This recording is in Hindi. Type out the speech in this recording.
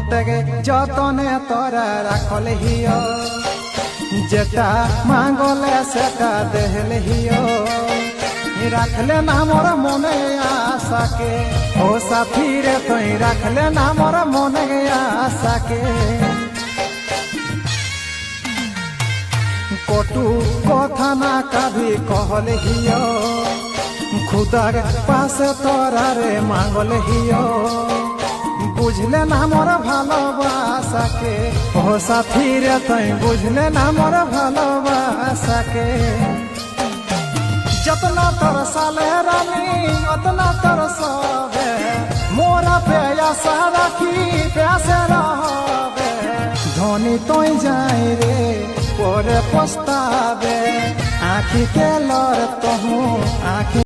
প্রত্যেকে যতনে তোরা রাখলে হিও যেটা মাঙ্গলে সেটা দেহলে হিও রাখলে না মোর মনে আশাকে ও সাথী রে তুই রাখলে না মোর মনে আশাকে কটু কথা না কাভি कहले हियो खुदार पास तोरा रे मांगले हियो बुझले ना मोर भालोबासाके ओ साथी रे तुई बुझले ना मोर भालोबासाके जतना तोर साले रानी उतना तोर सबे मोरा पे आशा राखी प्यासे रहबे धनी तुई जाई रे परे पछतावे आँखी के लर तहु आँखी